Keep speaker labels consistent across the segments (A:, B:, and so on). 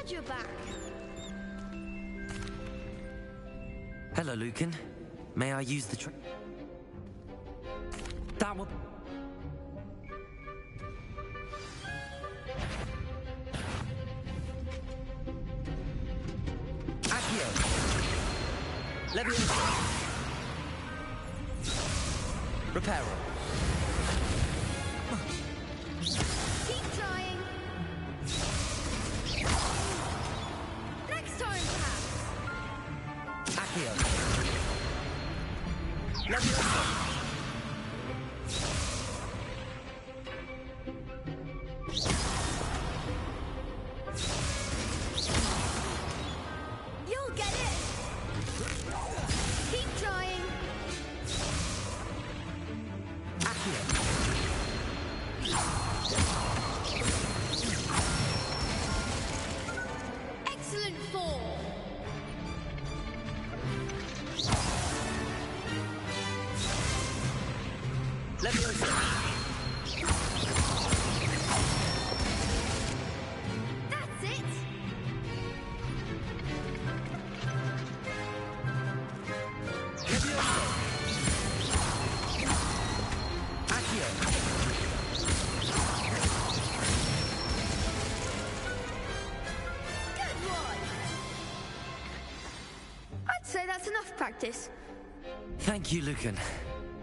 A: Glad you're back.
B: Hello, Lucan. May I use the That will... Accio! Leviosa! Reparo!
A: Keep trying. Next time, perhaps.
B: Accio! Leviosa!
A: You'll get it. Keep trying.
B: Accio!
A: Excellent fall.
B: Leviosa!
A: That's it.
B: Leviosa! Accio!
A: Good one. I'd say that's enough practice.
B: Thank you, Lucan.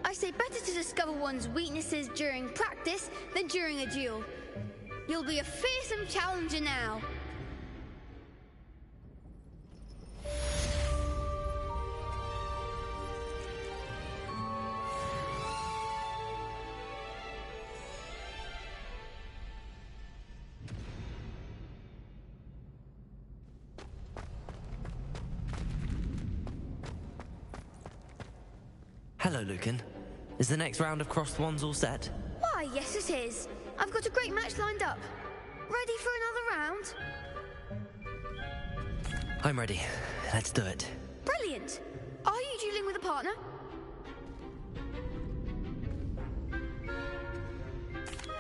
A: I say better to discover one's weaknesses during practice than during a duel. You'll be a fearsome challenger now.
B: Hello, Lucan. Is the next round of crossed wands all set?
A: Why, yes it is. I've got a great match lined up. Ready for another round?
B: I'm ready. Let's do it.
A: Brilliant. Are you dueling with a partner?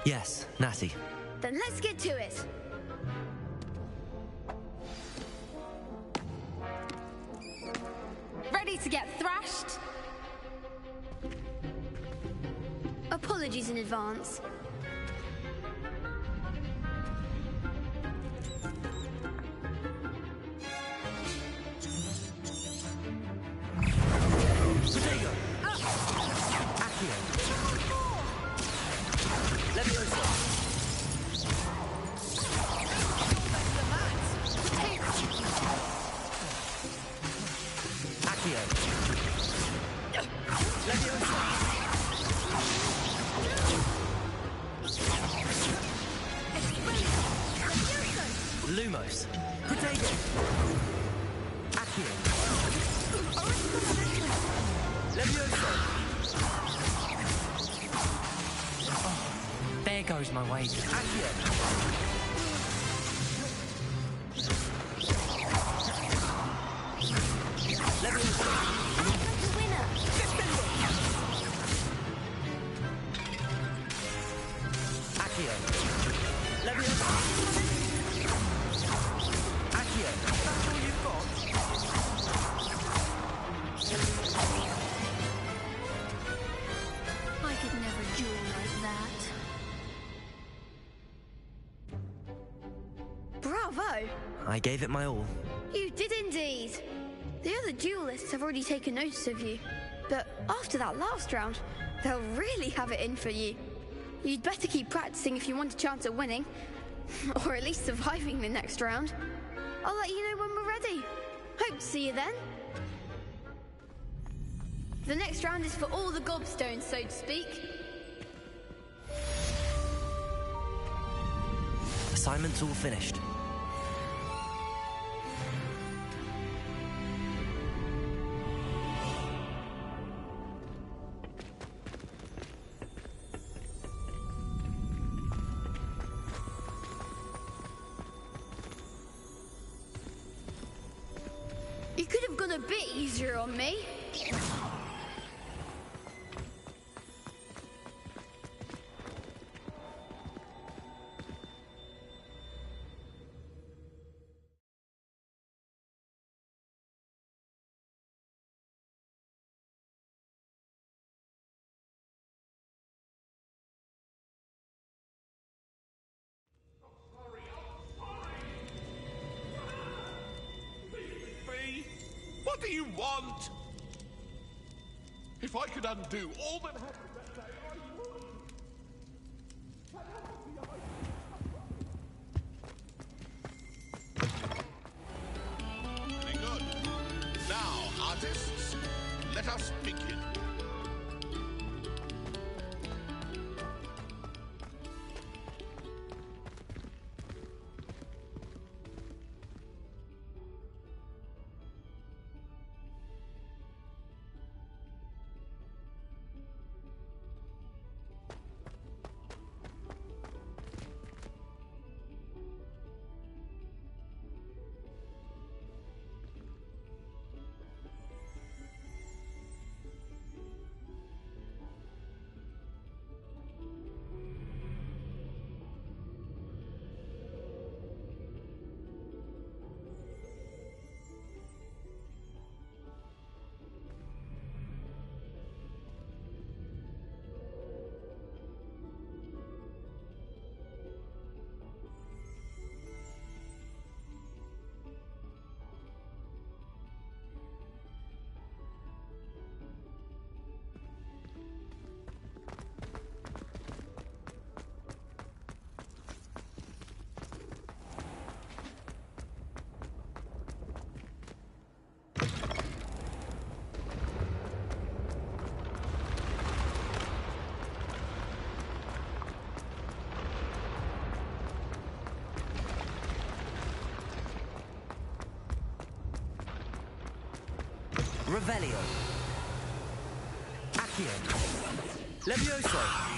B: Yes, Natty.
A: Then let's get to it. Ready to get thrashed? Apologies in advance.
B: Protego! Accio! Leviosa! Accio! Leviosa! Lumos! Protego! Accio! Leviosa! There goes my wager. Accio! Leviosa!
A: Winner.
B: Accio! Leviosa! Accio! That's all you've got?
A: I could never duel like that. Bravo!
B: I gave it my all.
A: You did indeed. The other duelists have already taken notice of you. But after that last round, they'll really have it in for you. You'd better keep practicing if you want a chance at winning. Or at least surviving the next round. I'll let you know when we're ready. Hope to see you then. The next round is for all the gobstones, so to speak.
B: Assignment's all finished.
A: You could have gone a bit easier on me.
C: do you want? If I could undo all that happened that day, I would. Very good. Now, artists, let us begin.
B: Revelio. Accio. Levioso.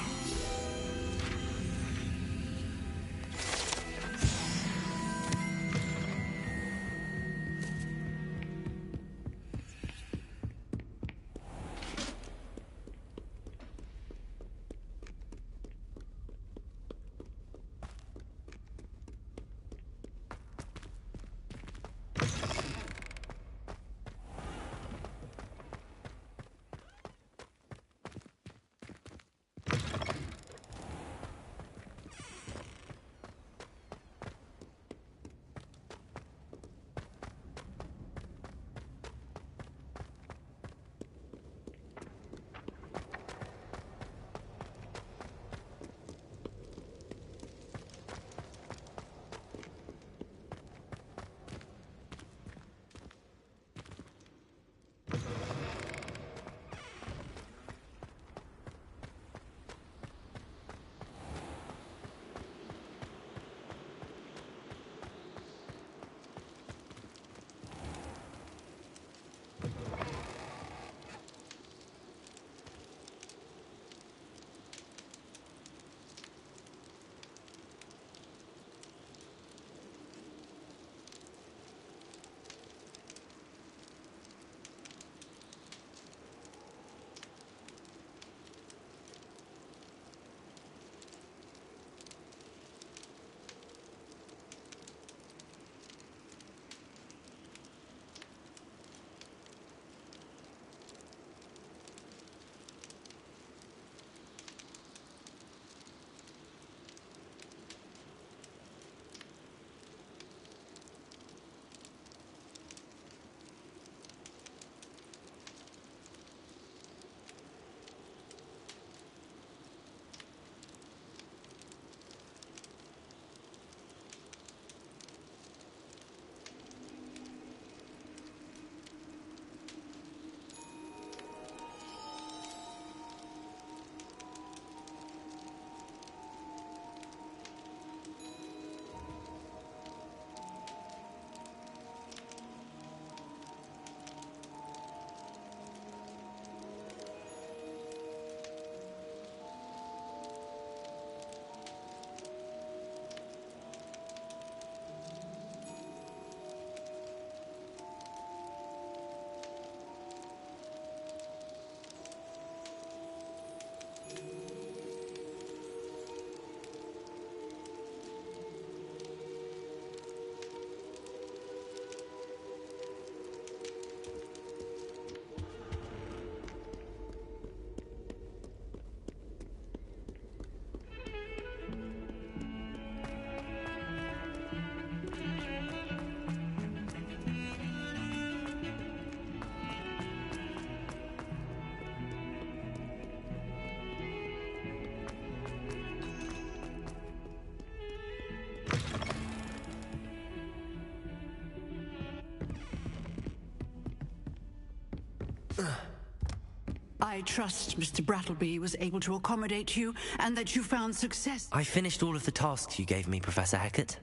D: I trust Mr. Brattleby was able to accommodate you and that you found success.
B: I finished all of the tasks you gave me, Professor Hecat.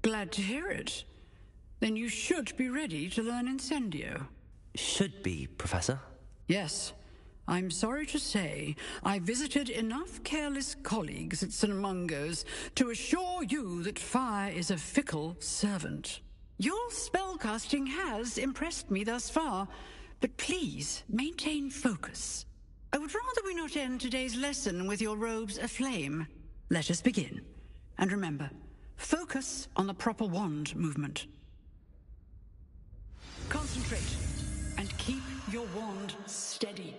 D: Glad to hear it. Then you should be ready to learn Incendio.
B: Should be, Professor.
D: Yes. I'm sorry to say, I visited enough careless colleagues at St. Mungo's to assure you that fire is a fickle servant. Your spellcasting has impressed me thus far, but please maintain focus. I would rather we not end today's lesson with your robes aflame. Let us begin. And remember, focus on the proper wand movement. Concentrate and keep your wand steady.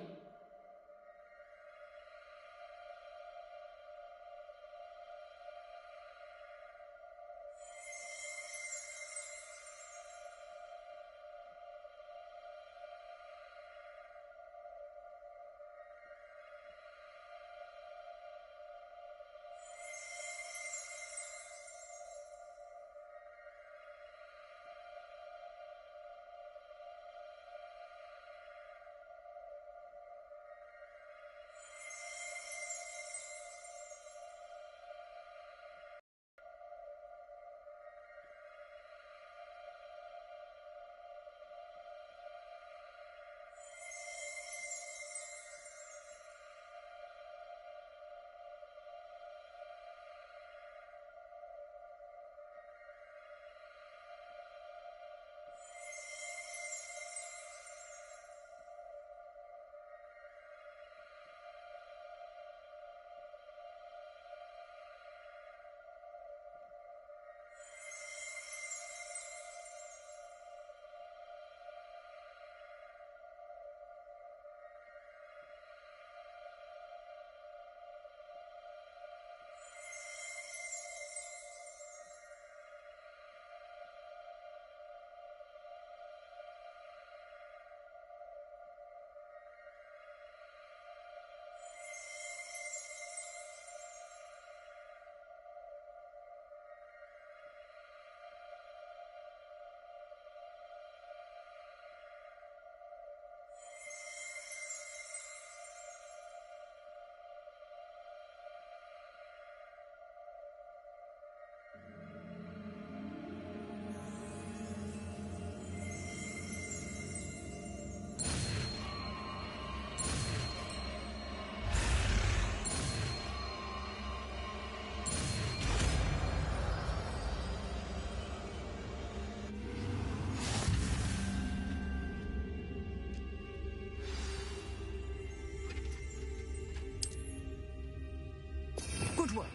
D: Good work.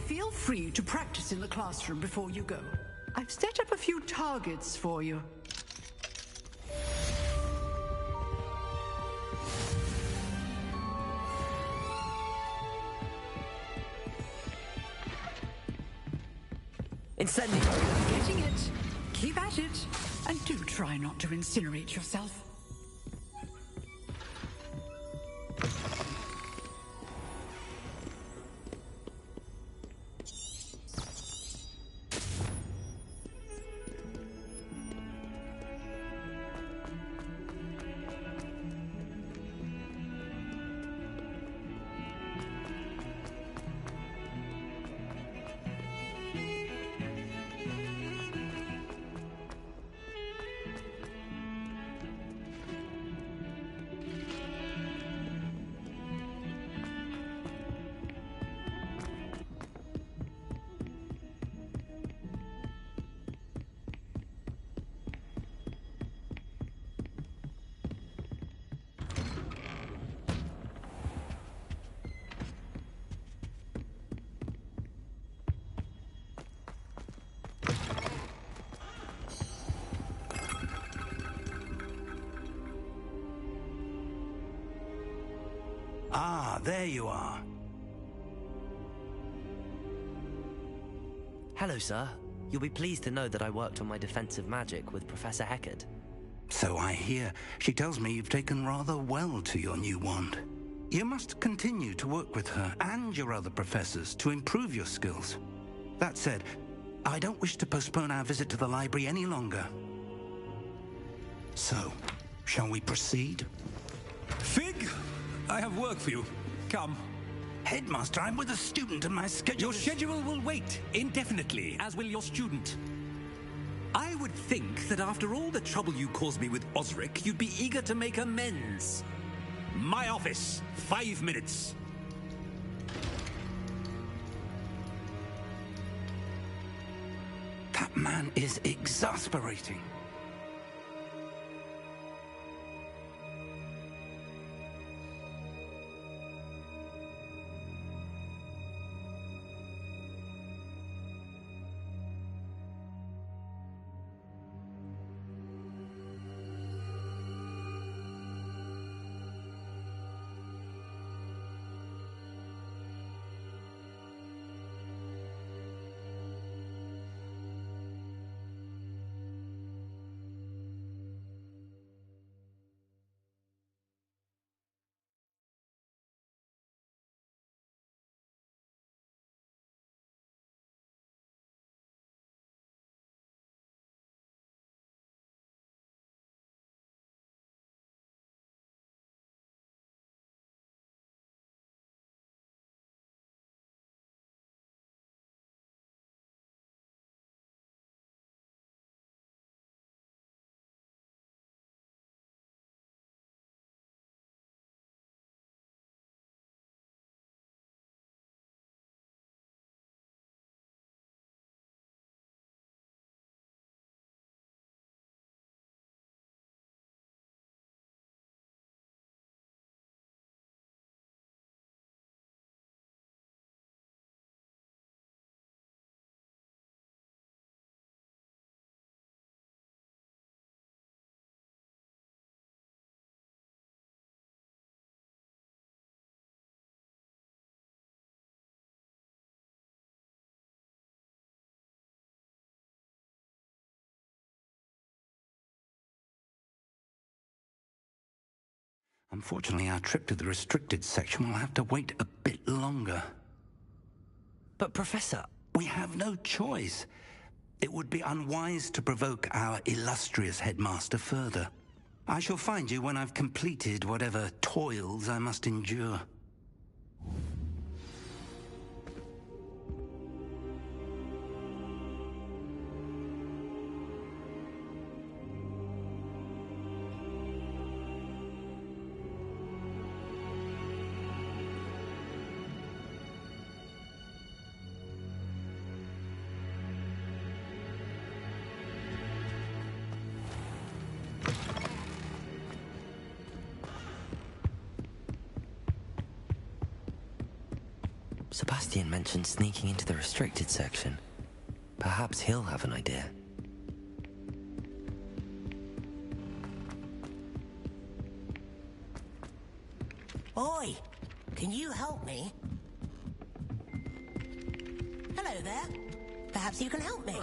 D: Feel free to practice in the classroom before you go. I've set up a few targets for you.
B: Incendio!
D: Getting it. Keep at it. And do try not to incinerate yourself.
E: Ah, there you are.
B: Hello, sir. You'll be pleased to know that I worked on my defensive magic with Professor Hecat.
E: So I hear. She tells me you've taken rather well to your new wand. You must continue to work with her and your other professors to improve your skills. That said, I don't wish to postpone our visit to the library any longer. So, shall we proceed?
F: Fig, I have work for you. Come.
E: Headmaster, I'm with a student and my schedule
F: Your schedule will wait indefinitely, as will your student. I would think that after all the trouble you caused me with Osric, you'd be eager to make amends. My office, 5 minutes.
E: That man is exasperating. Unfortunately, our trip to the restricted section will have to wait a bit longer.
B: But Professor...
E: We have no choice. It would be unwise to provoke our illustrious headmaster further. I shall find you when I've completed whatever toils I must endure.
B: Sebastian mentioned sneaking into the restricted section. Perhaps he'll have an idea.
G: Oi! Can you help me? Hello there. Perhaps you can help me.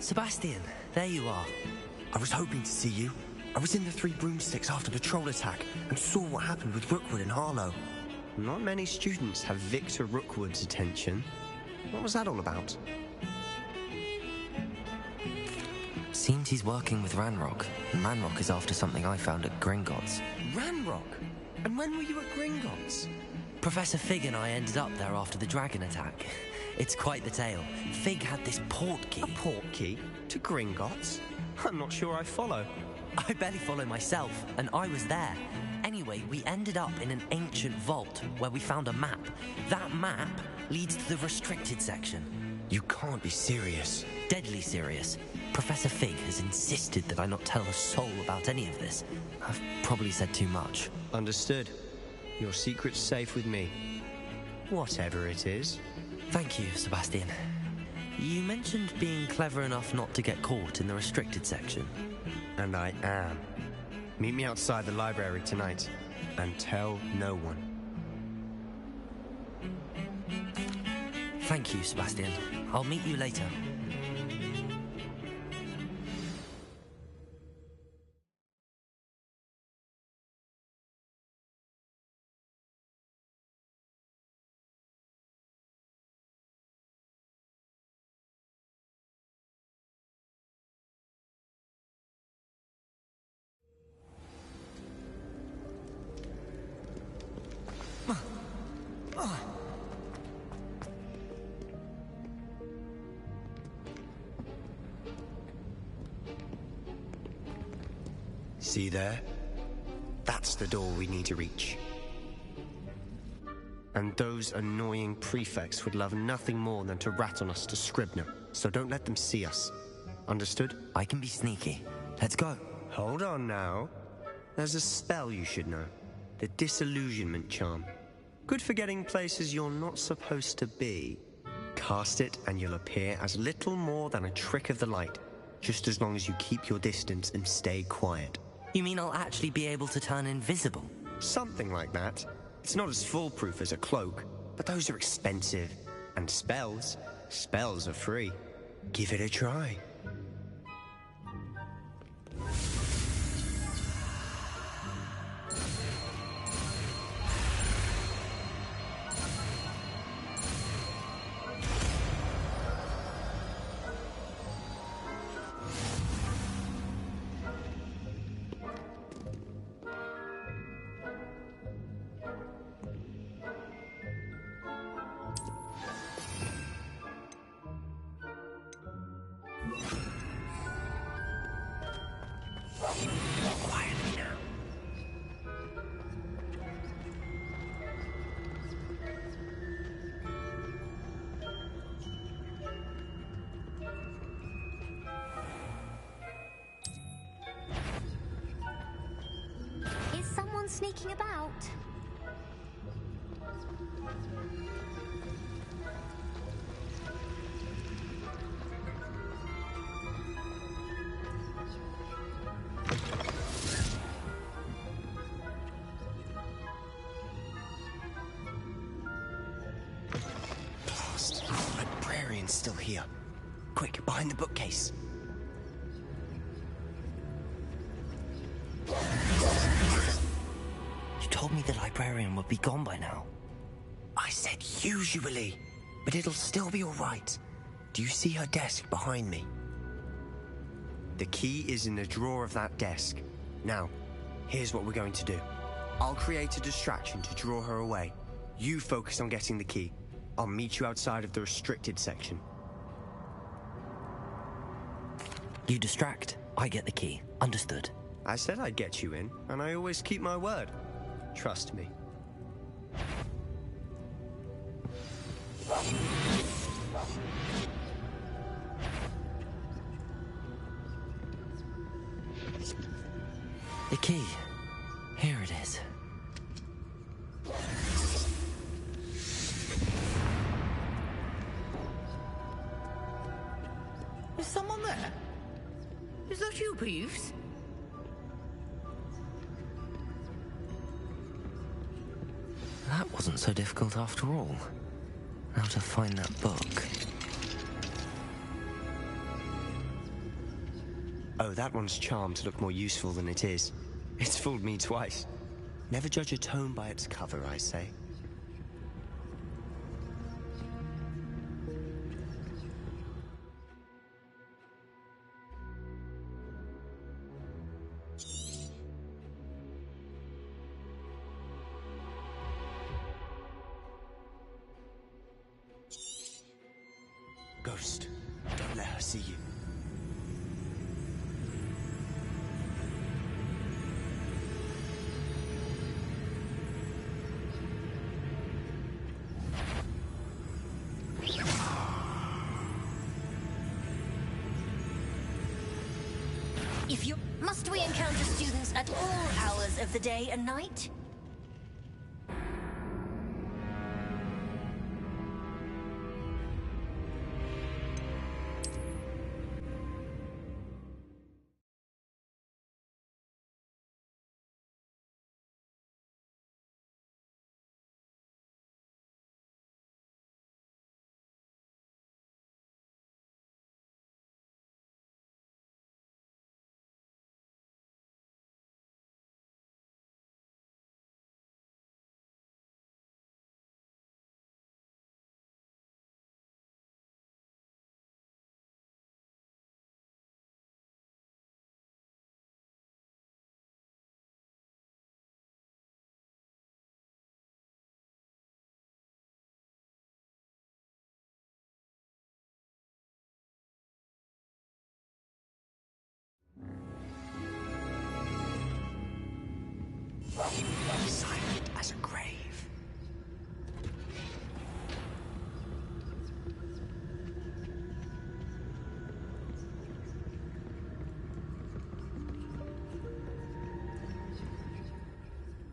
B: Sebastian, there you are.
H: I was hoping to see you. I was in the Three Broomsticks after the troll attack and saw what happened with Rookwood and Harlow.
I: Not many students have Victor Rookwood's attention. What was that all about?
B: Seems he's working with Ranrock, and Ranrock is after something I found at Gringotts.
I: Ranrock? And when were you at Gringotts?
B: Professor Fig and I ended up there after the dragon attack. It's quite the tale. Fig had this port key.
I: A port key? To Gringotts? I'm not sure I follow.
B: I barely follow myself, and I was there. Anyway, we ended up in an ancient vault where we found a map. That map leads to the restricted section.
H: You can't be serious.
B: Deadly serious. Professor Fig has insisted that I not tell a soul about any of this. I've probably said too much.
I: Understood. Your secret's safe with me. Whatever it is.
B: Thank you, Sebastian. You mentioned being clever enough not to get caught in the restricted section.
I: And I am. Meet me outside the library tonight, and tell no one.
B: Thank you, Sebastian. I'll meet you later.
I: See there? That's the door we need to reach. And those annoying prefects would love nothing more than to rat on us to Scribner, so don't let them see us. Understood?
B: I can be sneaky. Let's go.
I: Hold on now. There's a spell you should know. The Disillusionment Charm. Good for getting places you're not supposed to be. Cast it and you'll appear as little more than a trick of the light, just as long as you keep your distance and stay quiet.
B: You mean I'll actually be able to turn invisible?
I: Something like that. It's not as foolproof as a cloak, but those are expensive. And spells are free. Give it a try.
J: Sneaking about.
I: Blast. Librarian's still here. Quick, behind the bookcase.
B: Told me the librarian would be gone by now.
I: I said usually, but it'll still be all right. Do you see her desk behind me? The key is in the drawer of that desk. Now, here's what we're going to do. I'll create a distraction to draw her away. You focus on getting the key. I'll meet you outside of the restricted section.
B: You distract, I get the key. Understood.
I: I said I'd get you in, and I always keep my word. Trust me.
B: The key. Here it is.
D: Is someone there? Is that you, Peeves?
B: That wasn't so difficult after all. How to find that book.
I: Oh, that one's charmed to look more useful than it is. It's fooled me twice. Never judge a tome by its cover, I say. Ghost, don't let her see you.
J: Must we encounter students at all hours of the day and night?
I: Silent as a grave.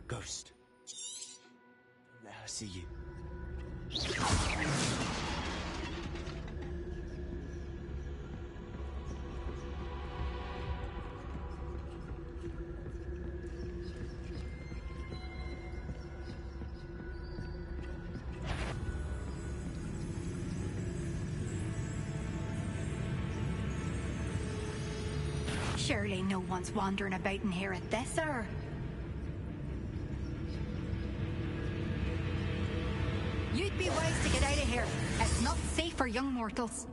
I: Ghost. Don't let her see you.
K: Surely no one's wandering about in here at this hour. You'd be wise to get out of here. It's not safe for young mortals.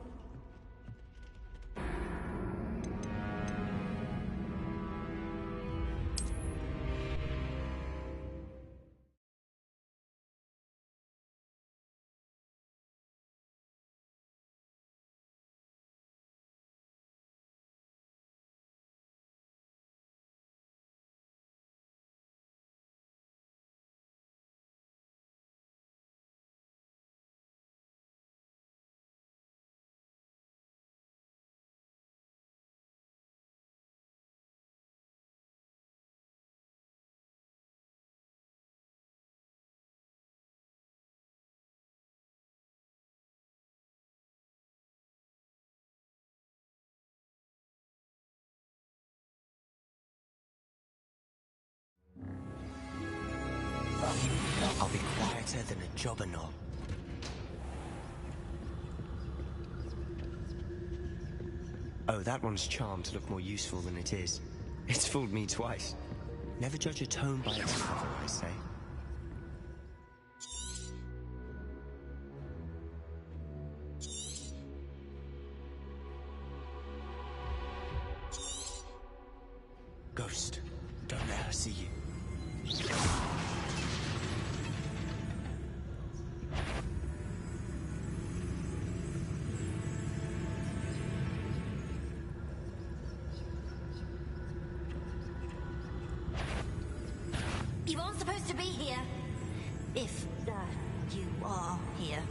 I: I'll be quieter than a jobberknoll. Oh, that one's charmed to look more useful than it is. It's fooled me twice. Never judge a tone by its cover, I say. Ghost, don't let her see you.
J: You aren't supposed to be here. If, you are here.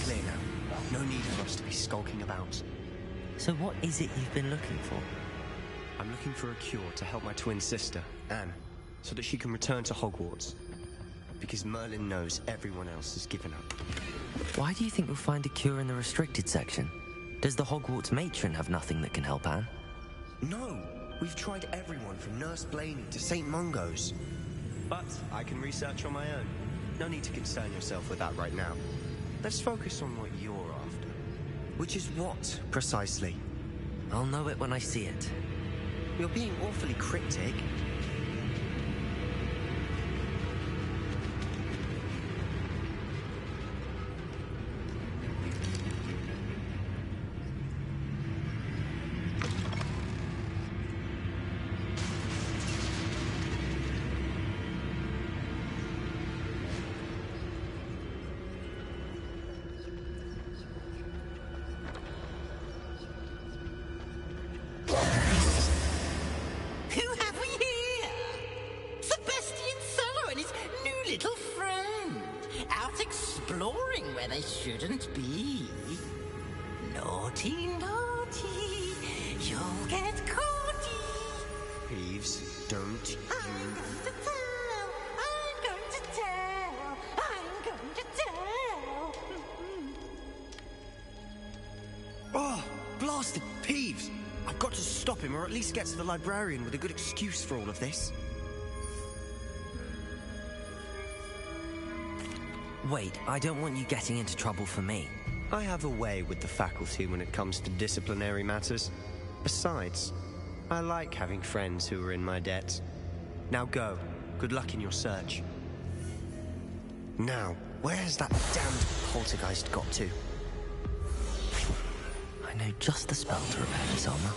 I: Clear now. No need for us to be skulking about.
B: So what is it you've been looking for?
I: I'm looking for a cure to help my twin sister, Anne, so that she can return to Hogwarts. Because Merlin knows everyone else has given up.
B: Why do you think we'll find a cure in the restricted section? Does the Hogwarts matron have nothing that can help Anne?
I: No! We've tried everyone from Nurse Blaney to St. Mungo's. But I can research on my own. No need to concern yourself with that right now. Let's focus on what you're after. Which is what, precisely?
B: I'll know it when I see it.
I: You're being awfully cryptic.
G: They shouldn't be. Naughty, naughty, you'll get caughty.
I: Peeves, don't you...
G: I'm going to tell, I'm going to tell.
I: Oh, blasted Peeves! I've got to stop him, or at least get to the librarian with a good excuse for all of this.
B: Wait, I don't want you getting into trouble for me.
I: I have a way with the faculty when it comes to disciplinary matters. Besides, I like having friends who are in my debt. Now go. Good luck in your search. Now, where has that damned poltergeist got to?
B: I know just the spell to repair this armor.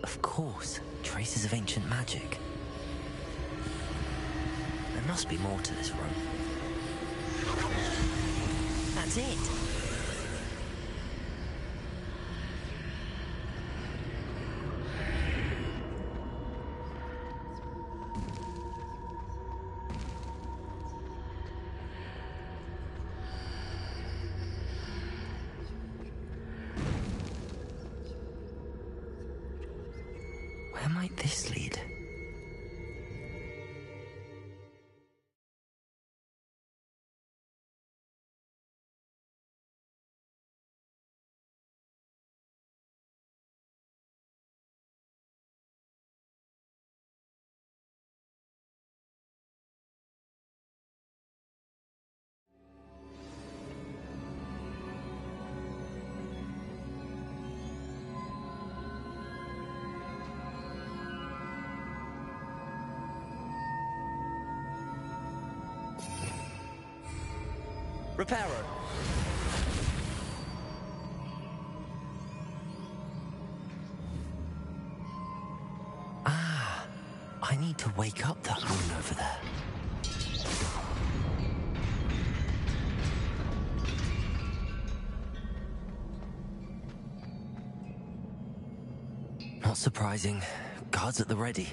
B: Of course, traces of ancient magic. There must be more to this room. That's it! Where might this lead? Reparo. Ah, I need to wake up that woman over there. Not surprising. Guards at the ready.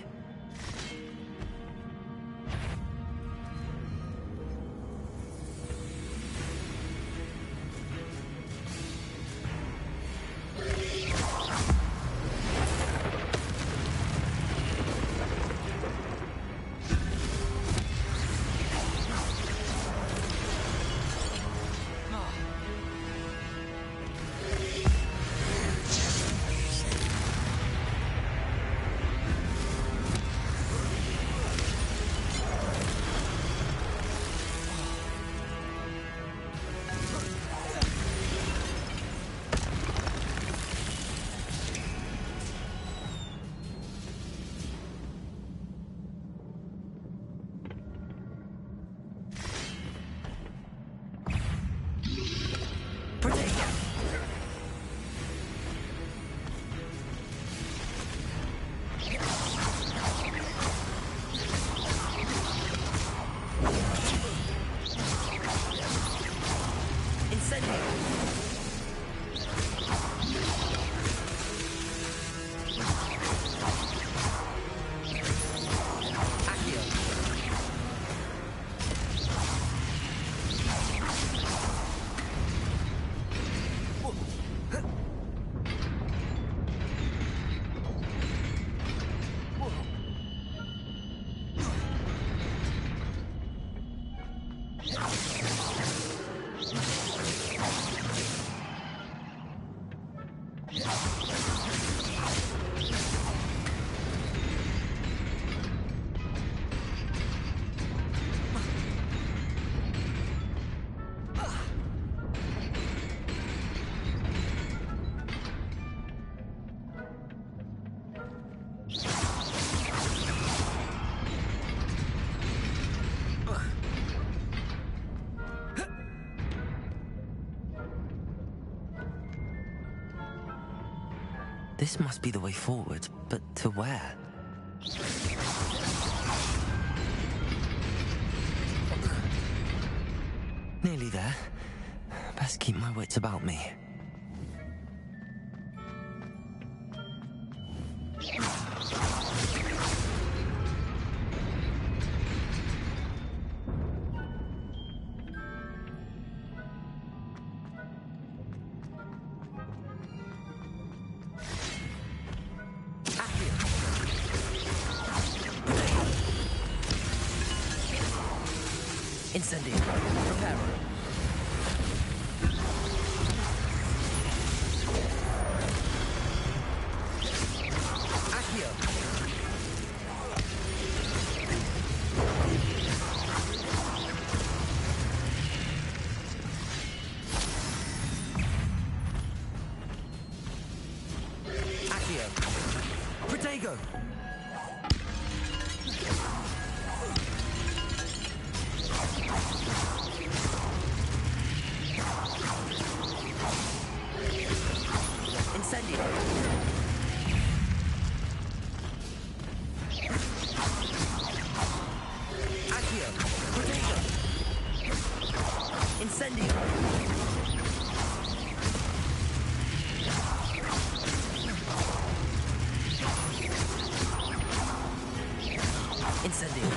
B: This must be the way forward, but to where? Nearly there. best keep my wits about me.
L: Incendio. Preparo. Accio. Accio. Protego. Incendio. Accio. Protego. Incendio. Incendio.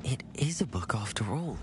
B: It is a book after all.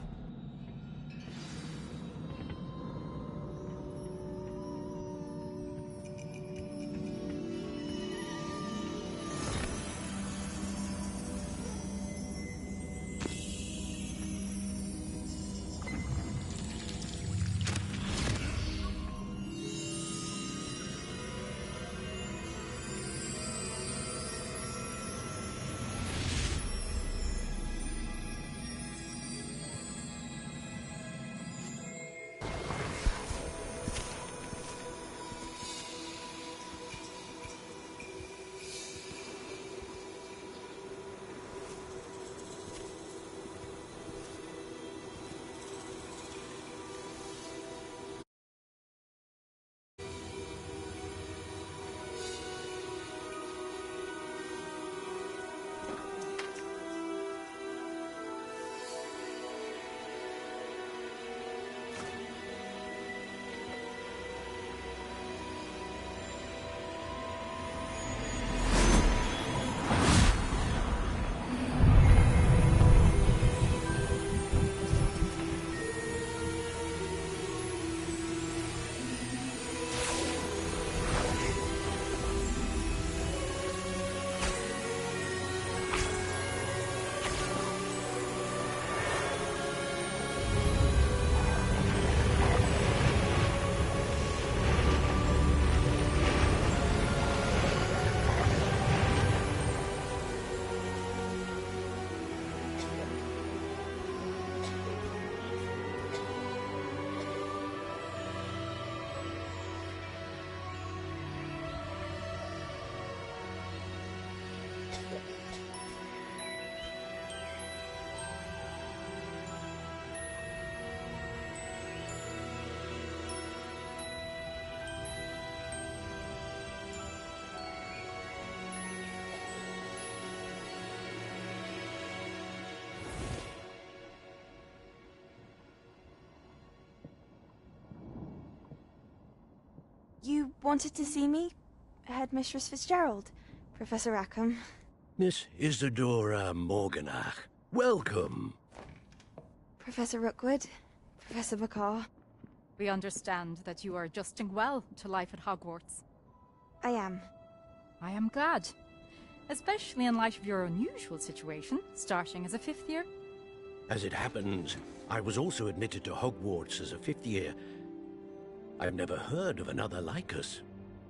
M: You wanted to see me? Headmistress Fitzgerald, Professor Rackham.
N: Miss Isadora Morganach, welcome.
M: Professor Rookwood, Professor Bakar.
K: We understand that you are adjusting well to life at Hogwarts.
M: I am.
K: I am glad. Especially in light of your unusual situation, starting as a 5th year.
N: As it happens, I was also admitted to Hogwarts as a 5th year. I've never heard of another like us.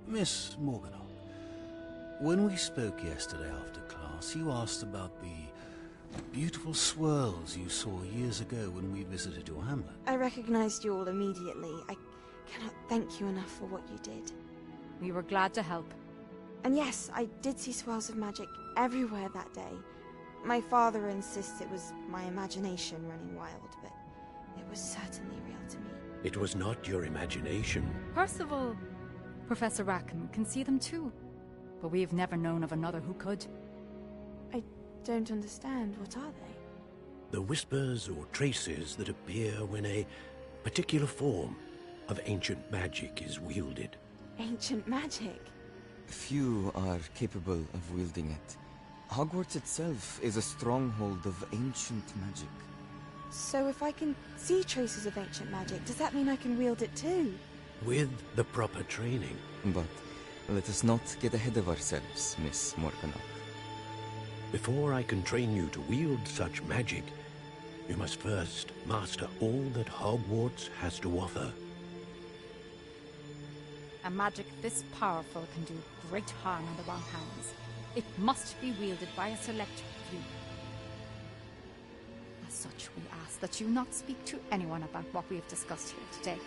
O: Miss Morganach, when we spoke yesterday after class, you asked about the beautiful swirls you saw years ago when we visited your hamlet.
M: I recognized you all immediately. I cannot thank you enough for what you did.
K: We were glad to help.
M: And yes, I did see swirls of magic everywhere that day. My father insists it was my imagination running wild, but It was certainly real to me.
N: It was not your imagination.
K: Percival, Professor Rackham can see them too. But we have never known of another who could.
M: I don't understand. What are they?
N: The whispers or traces that appear when a particular form of ancient magic is wielded.
M: Ancient magic?
P: Few are capable of wielding it. Hogwarts itself is a stronghold of ancient magic.
M: So if I can see traces of ancient magic, does that mean I can wield it too?
N: With the proper training.
P: But let us not get ahead of ourselves, Miss Morganach.
N: Before I can train you to wield such magic, you must first master all that Hogwarts has to offer.
K: A magic this powerful can do great harm in the wrong hands. It must be wielded by a select few. As such, we ask that you not speak to anyone about what we have discussed here today.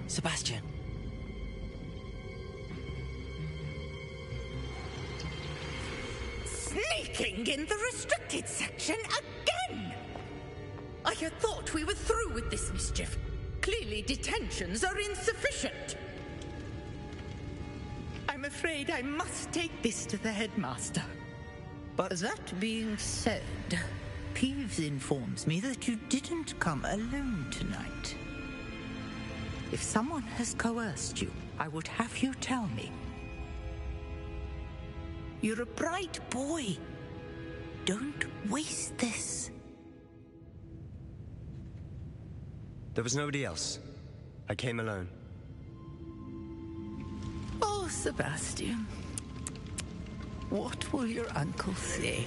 B: Sebastian.
Q: Sneaking in the restricted section again! I had thought we were through with this mischief. Clearly detentions are insufficient. I'm afraid I must take this to the headmaster.
R: But that being said, Peeves informs me that you didn't come alone tonight. If someone has coerced you, I would have you tell me. You're a bright boy. Don't waste this.
I: There was nobody else. I came alone.
R: Oh, Sebastian. What will your uncle say?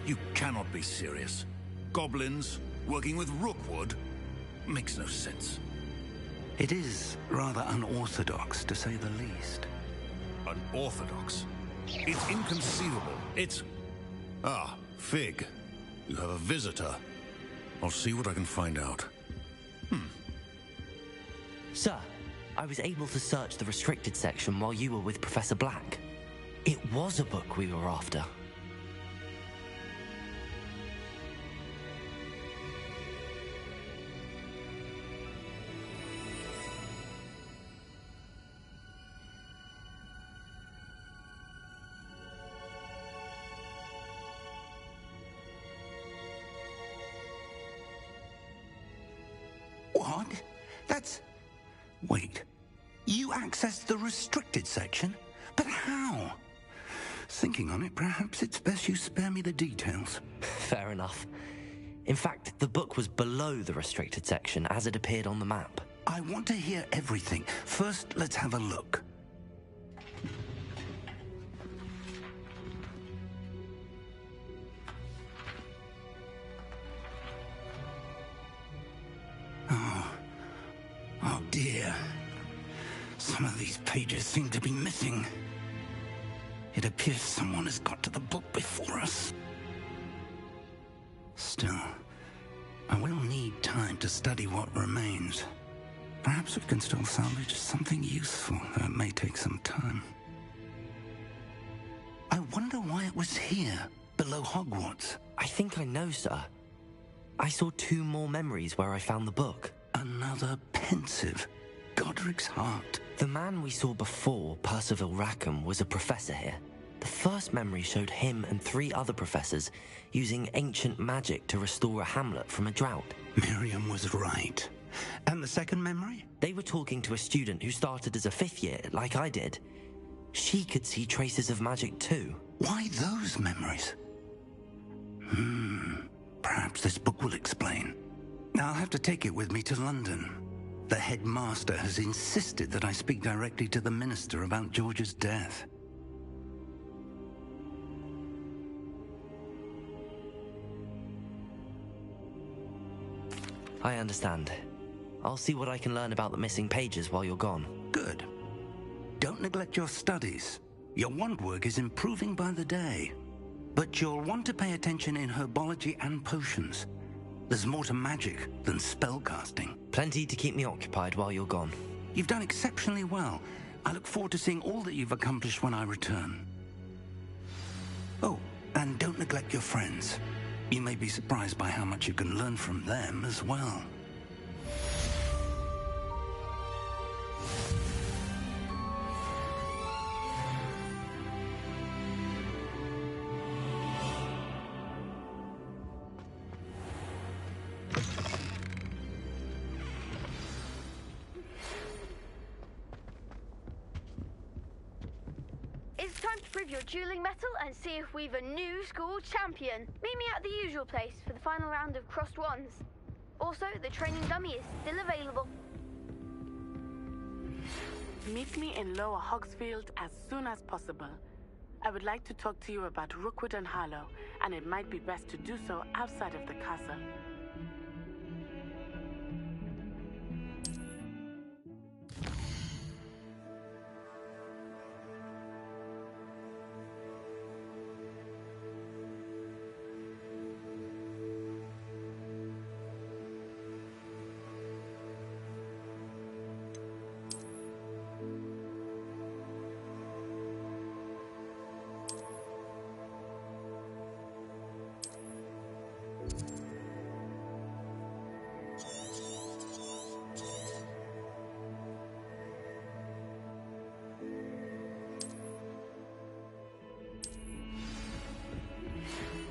C: You cannot be serious. Goblins working with Rookwood? Makes no sense.
E: It is rather unorthodox, to say the least.
C: Unorthodox? It's inconceivable. It's... Ah, Fig. You have a visitor. I'll see what I can find out.
B: Sir, I was able to search the restricted section while you were with Professor Black. It was a book we were after.
E: What? That's... Wait. You accessed the restricted section? But how? Thinking on it, perhaps it's best you spare me the details.
B: Fair enough. In fact, the book was below the restricted section as it appeared on the map.
E: I want to hear everything. First, let's have a look. Oh dear. Some of these pages seem to be missing. It appears someone has got to the book before us. Still, I will need time to study what remains. Perhaps we can still salvage something useful, though it may take some time. I wonder why it was here, below Hogwarts.
B: I think I know, sir. I saw 2 more memories where I found the book.
E: Another pensive. Godric's heart.
B: The man we saw before, Percival Rackham, was a professor here. The first memory showed him and 3 other professors using ancient magic to restore a hamlet from a drought.
E: Miriam was right. And the second memory?
B: They were talking to a student who started as a 5th year, like I did. She could see traces of magic too.
E: Why those memories? Perhaps this book will explain. I'll have to take it with me to London. The headmaster has insisted that I speak directly to the minister about George's death.
B: I understand. I'll see what I can learn about the missing pages while you're gone.
E: Good. Don't neglect your studies. Your wand work is improving by the day. But you'll want to pay attention in herbology and potions. There's more to magic than spellcasting.
B: Plenty to keep me occupied while you're gone.
E: You've done exceptionally well. I look forward to seeing all that you've accomplished when I return. Oh, and don't neglect your friends. You may be surprised by how much you can learn from them as well.
A: It's time to prove your dueling mettle and see if we've a new school champion. Meet me at the usual place for the final round of crossed wands. Also, the training dummy is still available.
S: Meet me in Lower Hogsfield as soon as possible. I would like to talk to you about Rookwood and Harlow, and it might be best to do so outside of the castle.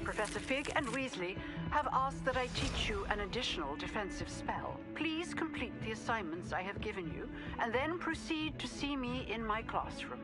D: Professor Fig and Weasley have asked that I teach you an additional defensive spell. Please complete the assignments I have given you, and then proceed to see me in my classroom.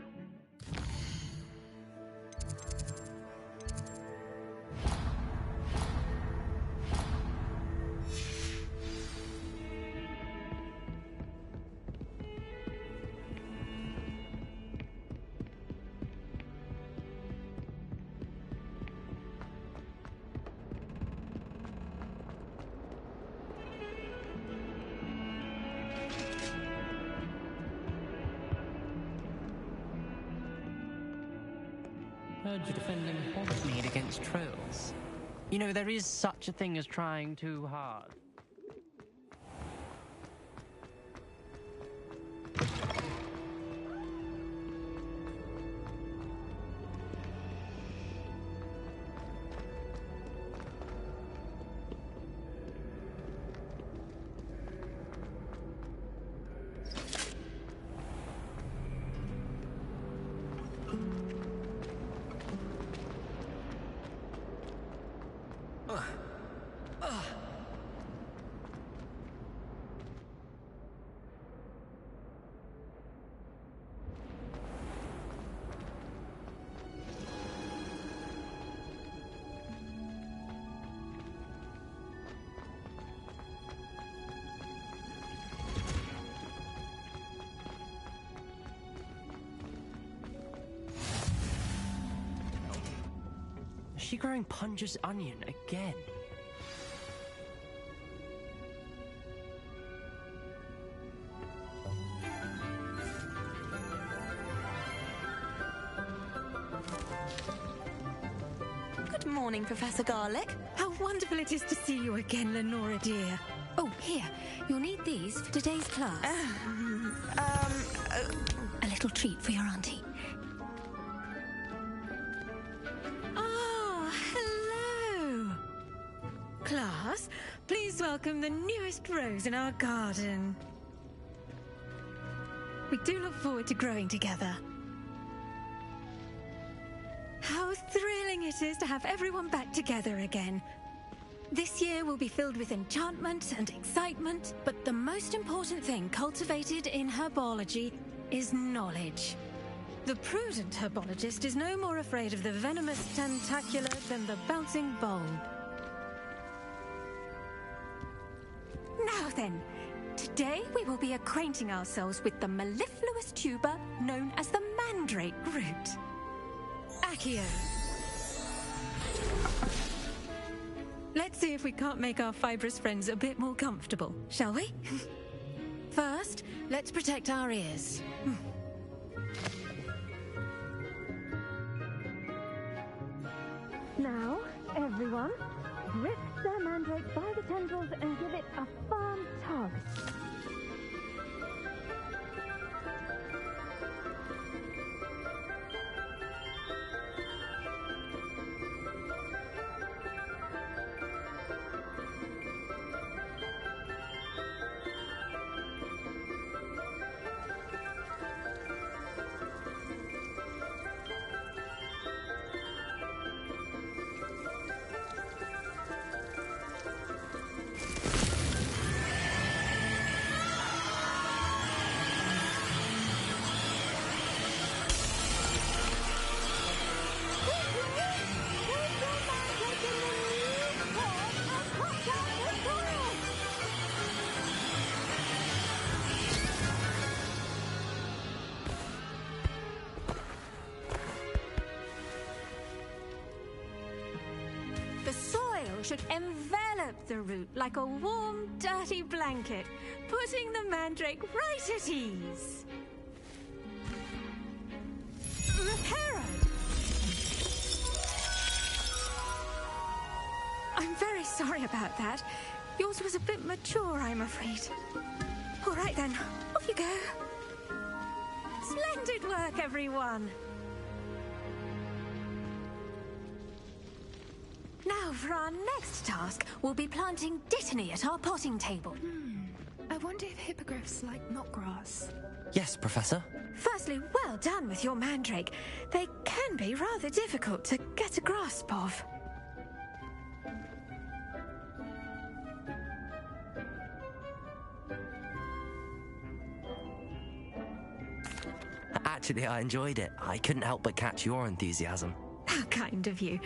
T: heard you defending Hogsmeade against trolls. You know, there is such a thing as trying too hard. Is she growing Punja's onion again?
U: Good morning, Professor Garlick. How wonderful it is to see you again, Lenora dear.
V: Oh, here. You'll need these for today's class. A little treat for your auntie.
U: Class, please welcome the newest rose in our garden. We do look forward to growing together. How thrilling it is to have everyone back together again. This year will be filled with enchantment and excitement,
V: but the most important thing cultivated in herbology is knowledge.
U: The prudent herbologist is no more afraid of the venomous tentacula than the bouncing bulb. Now then, today we will be acquainting ourselves with the mellifluous tuber known as the mandrake root. Accio. Let's see if we can't make our fibrous friends a bit more comfortable, shall we?
V: First, let's protect our ears.
U: Now, everyone, grip their mandrake by the tendrils and give it a firm tug. Should envelop the root like a warm, dirty blanket, putting the mandrake right at ease. Reparo! I'm very sorry about that. Yours was a bit mature, I'm afraid. All right then, off you go. Splendid work, everyone. Now, for our next task, we'll be planting dittany at our potting table.
V: I wonder if hippogriffs like knotgrass.
B: Yes, Professor.
U: Firstly, well done with your mandrake. They can be rather difficult to get a grasp of.
B: Actually, I enjoyed it. I couldn't help but catch your enthusiasm.
U: How kind of you.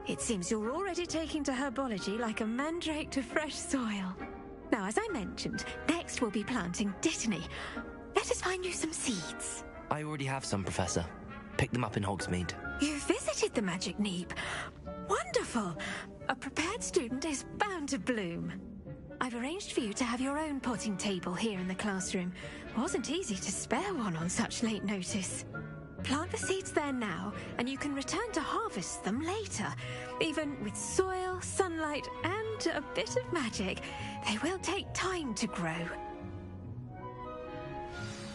U: It seems you're already taking to herbology like a mandrake to fresh soil. Now, as I mentioned, next we'll be planting dittany. Let us find you some seeds.
B: I already have some, Professor. Picked them up in Hogsmeade.
U: You visited the Magic Neep. Wonderful! A prepared student is bound to bloom. I've arranged for you to have your own potting table here in the classroom. Wasn't easy to spare one on such late notice. Plant the seeds there now, and you can return to harvest them later. Even with soil, sunlight, and a bit of magic, they will take time to grow.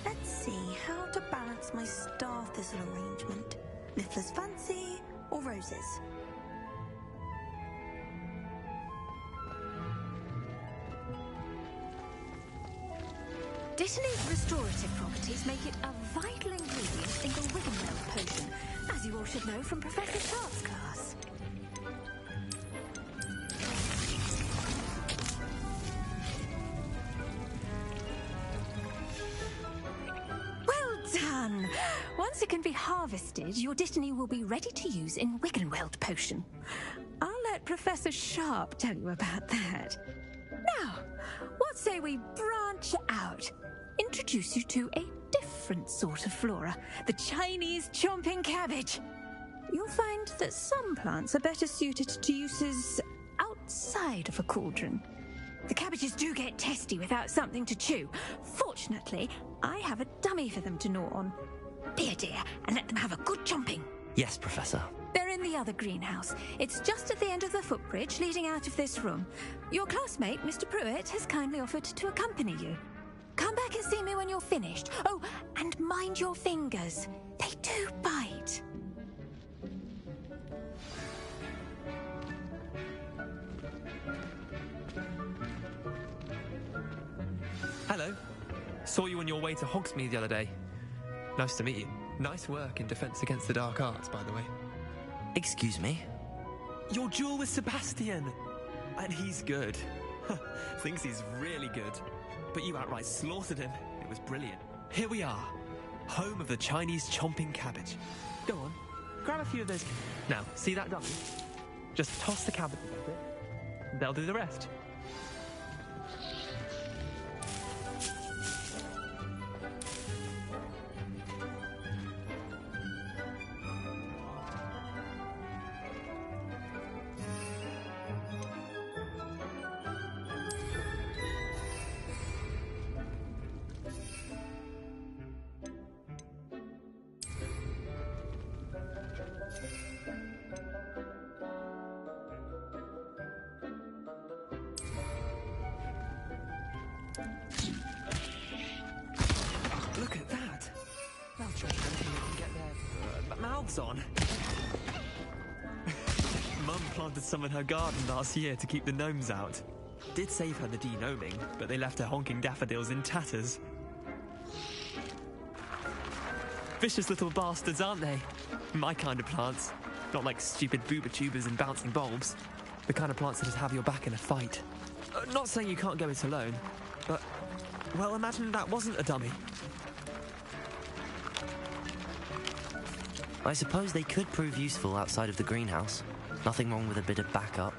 J: Let's see how to balance my star thistle arrangement. Niffler's fancy or roses?
U: Dittany's restorative properties make it a vital ingredient in the Wiggenweld potion, as you all should know from Professor Sharp's class. Well done! Once it can be harvested, your Dittany will be ready to use in Wiggenweld potion. I'll let Professor Sharp tell you about that. Now, what say we branch out? Introduce you to a different sort of flora, the Chinese chomping cabbage. You'll find that some plants are better suited to uses outside of a cauldron. The cabbages do get testy without something to chew. Fortunately, I have a dummy for them to gnaw on. Be a dear and let them have a good chomping.
B: Yes, Professor.
U: They're in the other greenhouse. It's just at the end of the footbridge leading out of this room. Your classmate, Mr. Pruitt, has kindly offered to accompany you. Come back and see me when you're finished. Oh, and mind your fingers. They do bite.
F: Hello. Saw you on your way to Hogsmeade the other day. Nice to meet you. Nice work in Defense Against the Dark Arts, by the way.
B: Excuse me?
F: Your duel with Sebastian! And he's good. Thinks he's really good. But you outright slaughtered him. It was brilliant. Here we are. Home of the Chinese chomping cabbage. Go on. Grab a few of those. Now, see that dummy? Just toss the cabbage at it. They'll do the rest. Look at that! They'll try anything they can get their mouths on. Mum planted some in her garden last year to keep the gnomes out. Did save her the de-gnoming, but they left her honking daffodils in tatters. Vicious little bastards, aren't they? My kind of plants. Not like stupid booba tubers and bouncing bulbs. The kind of plants that just have your back in a fight. Not saying you can't go it alone, but... well, imagine that wasn't a dummy.
B: I suppose they could prove useful outside of the greenhouse. Nothing wrong with a bit of backup,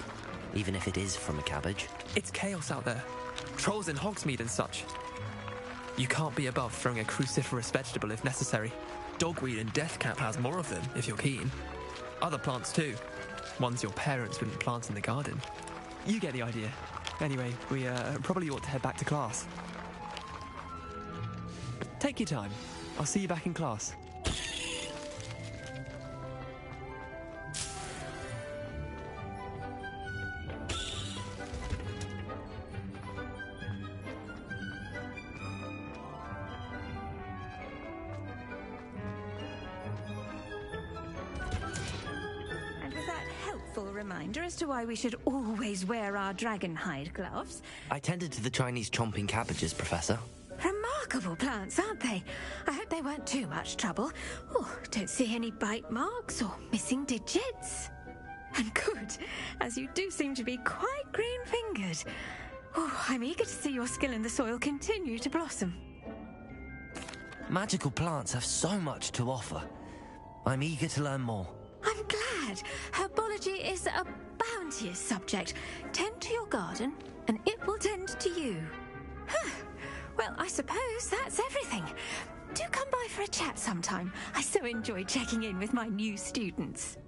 B: even if it is from a cabbage.
F: It's chaos out there. Trolls in Hogsmeade and such. You can't be above throwing a cruciferous vegetable if necessary. Dogweed and deathcap has more of them, if you're keen. Other plants too. Ones your parents wouldn't plant in the garden. You get the idea. Anyway, we probably ought to head back to class. Take your time. I'll see you back in class.
U: Reminder as to why we should always wear our dragon hide gloves.
B: I tended to the Chinese chomping cabbages, Professor.
U: Remarkable plants, aren't they? I hope they weren't too much trouble. Oh, don't see any bite marks or missing digits. And good, as you do seem to be quite green-fingered. Oh, I'm eager to see your skill in the soil continue to blossom.
B: Magical plants have so much to offer. I'm eager to learn more.
U: I'm glad. Herbology is a bounteous subject. Tend to your garden, and it will tend to you. Well, I suppose that's everything. Do come by for a chat sometime. I so enjoy checking in with my new students.